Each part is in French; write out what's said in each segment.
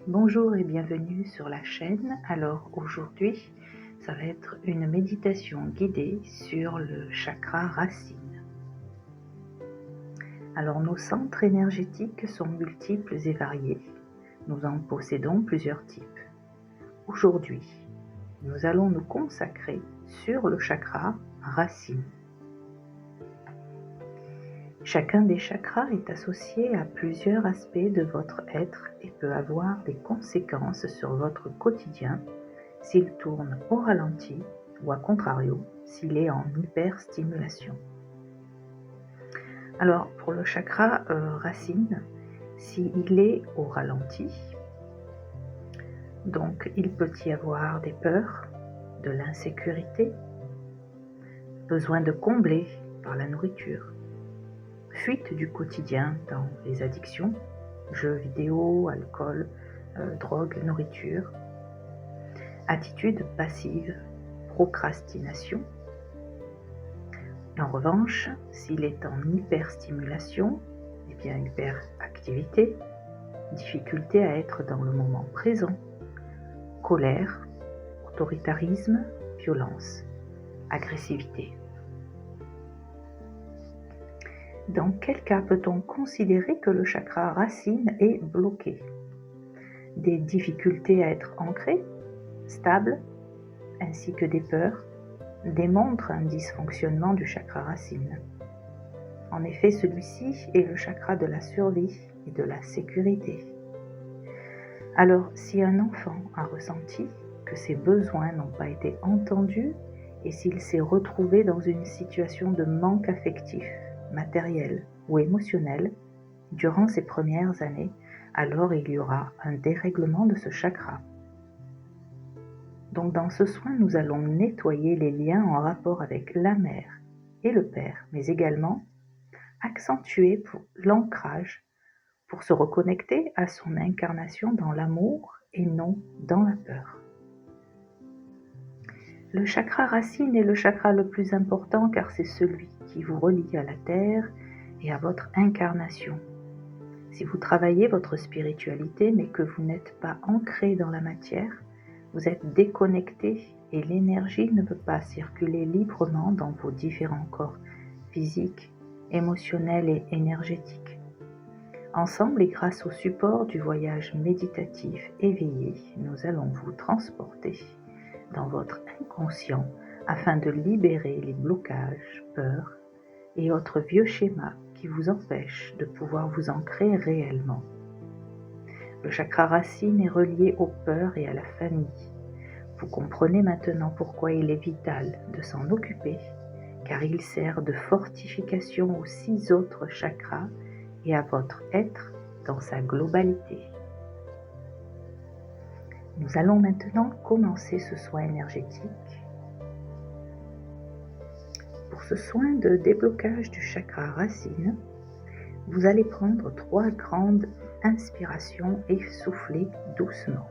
Bonjour et bienvenue sur la chaîne. Alors aujourd'hui, ça va être une méditation guidée sur le chakra racine. Alors nos centres énergétiques sont multiples et variés. Nous en possédons plusieurs types. Aujourd'hui, nous allons nous consacrer sur le chakra racine. Chacun des chakras est associé à plusieurs aspects de votre être et peut avoir des conséquences sur votre quotidien s'il tourne au ralenti ou à contrario s'il est en hyperstimulation. Alors pour le chakra racine, s'il est au ralenti, donc il peut y avoir des peurs, de l'insécurité, besoin de combler par la nourriture, fuite du quotidien dans les addictions, jeux vidéo, alcool, drogue, nourriture, attitude passive, procrastination. En revanche, s'il est en hyperstimulation, eh bien hyperactivité, difficulté à être dans le moment présent, colère, autoritarisme, violence, agressivité. Dans quel cas peut-on considérer que le chakra racine est bloqué? Des difficultés à être ancré, stable, ainsi que des peurs, démontrent un dysfonctionnement du chakra racine. En effet, celui-ci est le chakra de la survie et de la sécurité. Alors, si un enfant a ressenti que ses besoins n'ont pas été entendus et s'il s'est retrouvé dans une situation de manque affectif, matériel ou émotionnel durant ses premières années, alors il y aura un dérèglement de ce chakra. Donc dans ce soin, nous allons nettoyer les liens en rapport avec la mère et le père, mais également accentuer pour l'ancrage pour se reconnecter à son incarnation dans l'amour et non dans la peur. Le chakra racine est le chakra le plus important car c'est celui qui vous relie à la terre et à votre incarnation. Si vous travaillez votre spiritualité mais que vous n'êtes pas ancré dans la matière, vous êtes déconnecté et l'énergie ne peut pas circuler librement dans vos différents corps physiques, émotionnels et énergétiques. Ensemble et grâce au support du voyage méditatif éveillé, nous allons vous transporter dans votre inconscient afin de libérer les blocages, peurs et autres vieux schémas qui vous empêchent de pouvoir vous ancrer réellement. Le chakra racine est relié aux peurs et à la famille. Vous comprenez maintenant pourquoi il est vital de s'en occuper, car il sert de fortification aux 6 autres chakras et à votre être dans sa globalité. Nous allons maintenant commencer ce soin énergétique. Pour ce soin de déblocage du chakra racine, vous allez prendre 3 grandes inspirations et souffler doucement.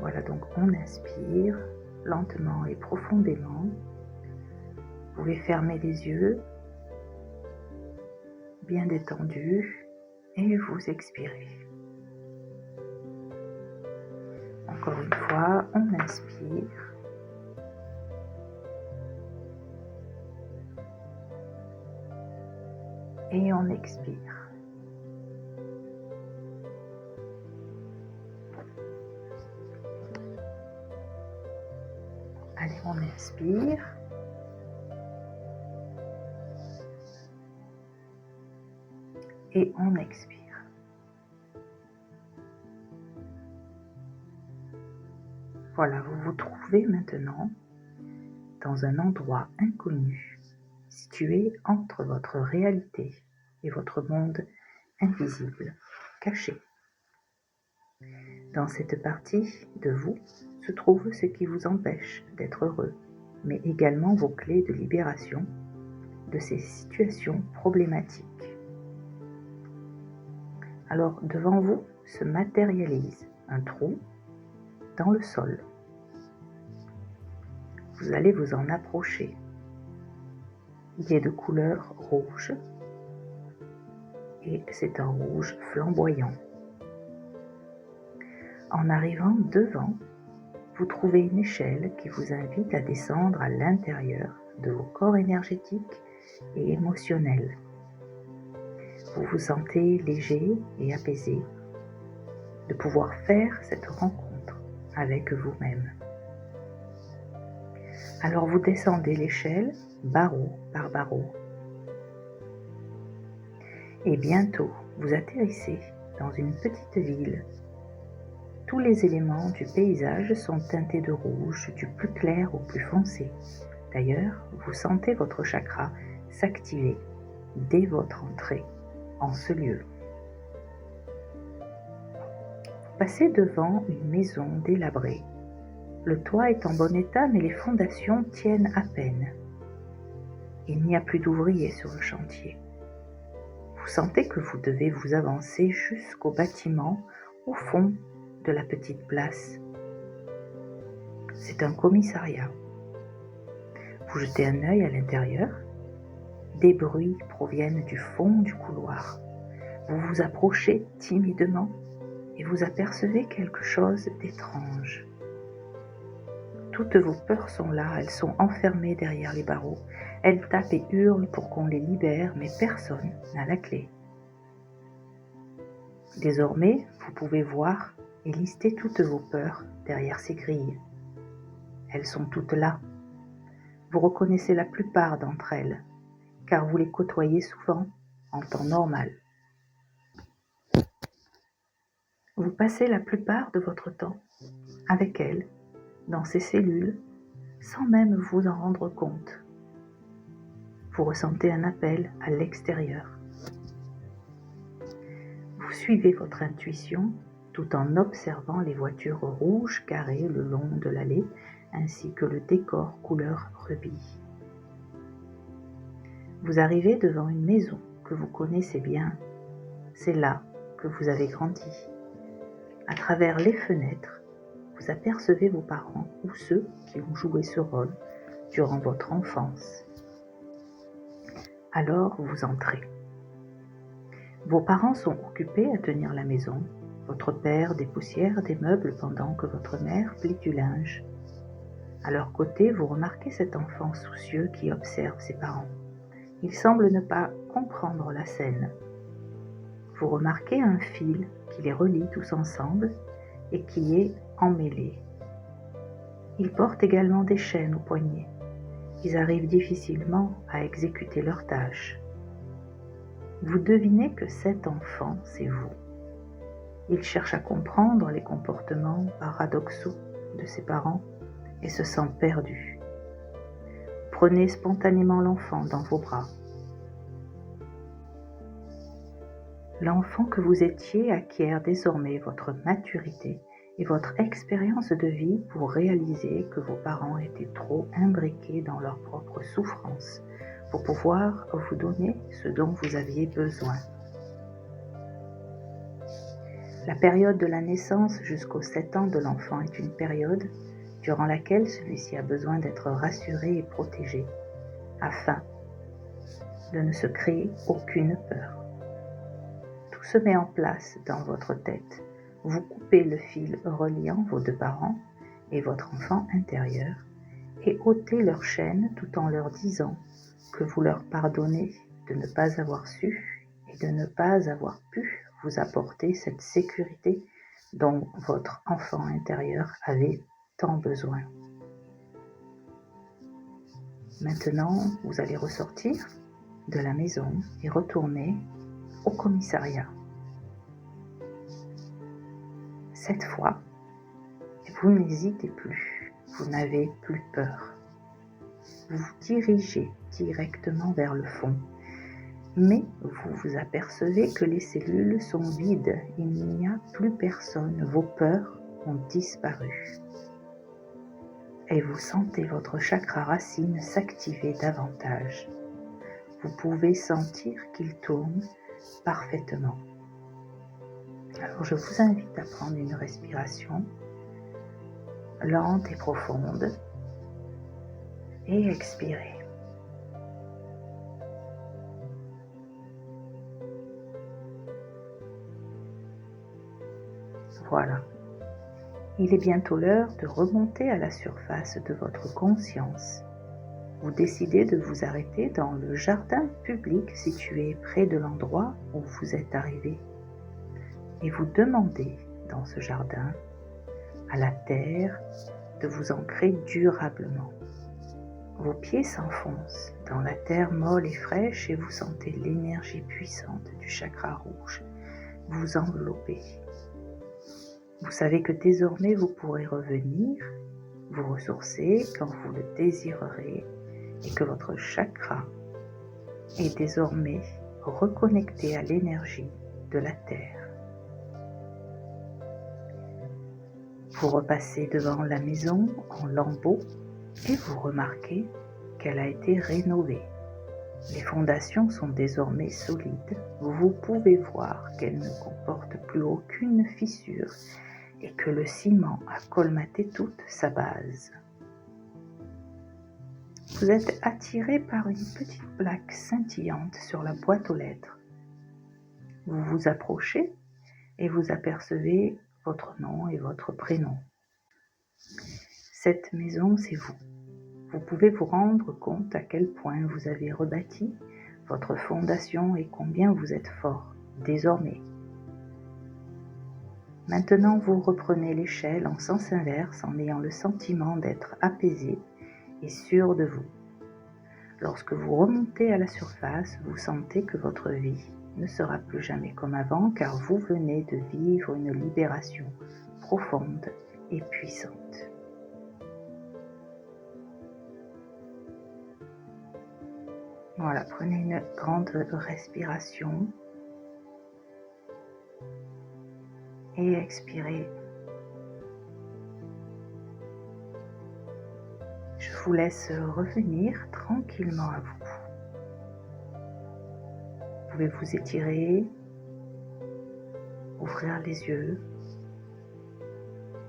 Voilà, donc on inspire lentement et profondément. Vous pouvez fermer les yeux, bien détendus, et vous expirez. Encore une fois, on inspire. Et on expire. Allez, on inspire. Et on expire. Voilà, vous vous trouvez maintenant dans un endroit inconnu, situé entre votre réalité et votre monde invisible, caché. Dans cette partie de vous se trouve ce qui vous empêche d'être heureux, mais également vos clés de libération de ces situations problématiques. Alors devant vous se matérialise un trou dans le sol. Vous allez vous en approcher. Il est de couleur rouge. et c'est un rouge flamboyant. En arrivant devant, vous trouvez une échelle qui vous invite à descendre à l'intérieur de vos corps énergétiques et émotionnels. Vous vous sentez léger et apaisé de pouvoir faire cette rencontre avec vous-même. Alors vous descendez l'échelle barreau par barreau. Et bientôt, vous atterrissez dans une petite ville. Tous les éléments du paysage sont teintés de rouge, du plus clair au plus foncé. D'ailleurs, vous sentez votre chakra s'activer dès votre entrée en ce lieu. Vous passez devant une maison délabrée. Le toit est en bon état, mais les fondations tiennent à peine. Il n'y a plus d'ouvriers sur le chantier. Vous sentez que vous devez vous avancer jusqu'au bâtiment au fond de la petite place. C'est un commissariat. Vous jetez un œil à l'intérieur. Des bruits proviennent du fond du couloir. Vous vous approchez timidement et vous apercevez quelque chose d'étrange. Toutes vos peurs sont là, elles sont enfermées derrière les barreaux. Elles tapent et hurlent pour qu'on les libère, mais personne n'a la clé. Désormais, vous pouvez voir et lister toutes vos peurs derrière ces grilles. Elles sont toutes là. Vous reconnaissez la plupart d'entre elles, car vous les côtoyez souvent en temps normal. Vous passez la plupart de votre temps avec elles, dans ces cellules, sans même vous en rendre compte. Vous ressentez un appel à l'extérieur. Vous suivez votre intuition tout en observant les voitures rouges garées le long de l'allée ainsi que le décor couleur rubis. Vous arrivez devant une maison que vous connaissez bien. C'est là que vous avez grandi. À travers les fenêtres, vous apercevez vos parents ou ceux qui ont joué ce rôle durant votre enfance. Alors vous entrez. Vos parents sont occupés à tenir la maison. Votre père dépoussière des meubles pendant que votre mère plie du linge. À leur côté, vous remarquez cet enfant soucieux qui observe ses parents. Il semble ne pas comprendre la scène. Vous remarquez un fil qui les relie tous ensemble et qui est emmêlé. Ils portent également des chaînes aux poignets. Ils arrivent difficilement à exécuter leurs tâches. Vous devinez que cet enfant, c'est vous. Il cherche à comprendre les comportements paradoxaux de ses parents et se sent perdu. Prenez spontanément l'enfant dans vos bras. L'enfant que vous étiez acquiert désormais votre maturité et votre expérience de vie pour réaliser que vos parents étaient trop imbriqués dans leurs propres souffrances pour pouvoir vous donner ce dont vous aviez besoin. La période de la naissance jusqu'aux 7 ans de l'enfant est une période durant laquelle celui-ci a besoin d'être rassuré et protégé afin de ne se créer aucune peur. Tout se met en place dans votre tête. Vous coupez le fil reliant vos deux parents et votre enfant intérieur et ôtez leur chaîne tout en leur disant que vous leur pardonnez de ne pas avoir su et de ne pas avoir pu vous apporter cette sécurité dont votre enfant intérieur avait tant besoin. Maintenant, vous allez ressortir de la maison et retourner au commissariat. Cette fois, vous n'hésitez plus, vous n'avez plus peur. Vous vous dirigez directement vers le fond, mais vous vous apercevez que les cellules sont vides, il n'y a plus personne, vos peurs ont disparu. Et vous sentez votre chakra racine s'activer davantage. Vous pouvez sentir qu'il tourne parfaitement. Alors je vous invite à prendre une respiration lente et profonde et expirer. Voilà. Il est bientôt l'heure de remonter à la surface de votre conscience. Vous décidez de vous arrêter dans le jardin public situé près de l'endroit où vous êtes arrivé. Et vous demandez dans ce jardin à la terre de vous ancrer durablement. Vos pieds s'enfoncent dans la terre molle et fraîche et vous sentez l'énergie puissante du chakra rouge vous envelopper. Vous savez que désormais vous pourrez revenir, vous ressourcer quand vous le désirerez et que votre chakra est désormais reconnecté à l'énergie de la terre. Vous repassez devant la maison en lambeaux et vous remarquez qu'elle a été rénovée. Les fondations sont désormais solides. Vous pouvez voir qu'elle ne comporte plus aucune fissure et que le ciment a colmaté toute sa base. Vous êtes attiré par une petite plaque scintillante sur la boîte aux lettres. Vous vous approchez et vous apercevez votre nom et votre prénom. Cette maison, c'est vous. Vous pouvez vous rendre compte à quel point vous avez rebâti votre fondation et combien vous êtes fort désormais. Maintenant, vous reprenez l'échelle en sens inverse en ayant le sentiment d'être apaisé et sûr de vous. Lorsque vous remontez à la surface, vous sentez que votre vie ne sera plus jamais comme avant car vous venez de vivre une libération profonde et puissante. Voilà, prenez une grande respiration et expirez. Je vous laisse revenir tranquillement à vous. Vous pouvez vous étirer, ouvrir les yeux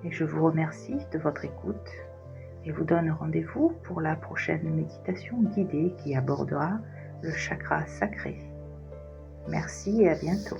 et je vous remercie de votre écoute et vous donne rendez-vous pour la prochaine méditation guidée qui abordera le chakra sacré. Merci et à bientôt.